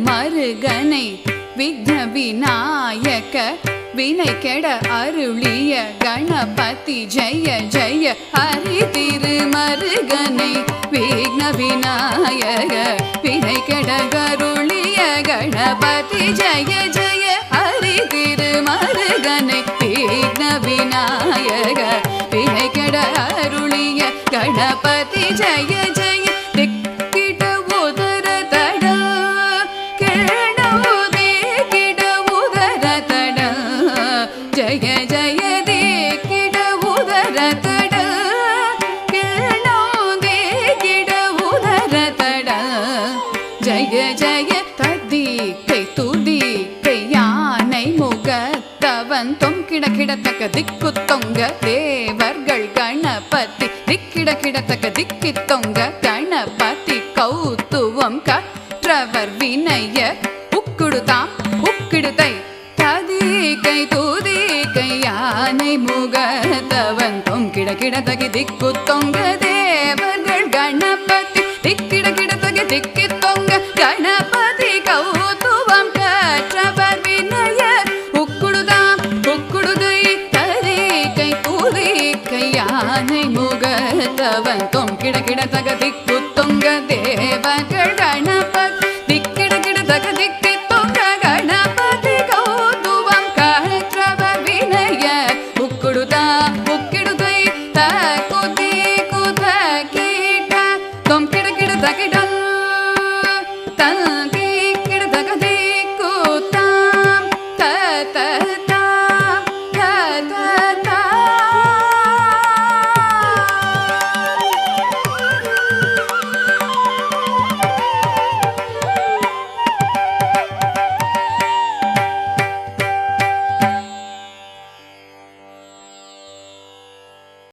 மருகனை விக்ன விநாயக வினை கெட அருளிய கணபதி ஜெய ஜெய. ஹரி திருமருகனை விக்ன விநாயக வினை கெட அருளிய கணபதி ஜெய ஜெய. ஹரி திருமருகனை விக்ன விநாயக வினை கெட அருளிய கணபதி ஜெய ஜெய. ஜய ஜய தே கிட உதர தட கிணோ தே கிட உதர தட. ஜய ஜய ததி கை துதி கை யானை முகத்தவன் தொம் கிட கிடத்தக்க திக்கு தொங்க தேவர்கள் கணபதி திக்கிட கிடத்தக்க திக்கி தொங்க கணபதி கௌத்துவம் கற்றவர் வினைய உக்குடுதாம் உக்கிடுதை கை தூதி கையானை முகத்தவன் தொம் கிட கிடத்தகி திக்கு தொங்க தேவர்கள் கணபதி திக்கிட கிடத்தகி திக்கி தொங்க கணபதி கௌத்துவம் கற்றவர் வினய உக்குடுதாம் உக்குடுதை கதி கை தூதி கையானை முகத்தவன் தொம் கிட கிடத்தக திக்கு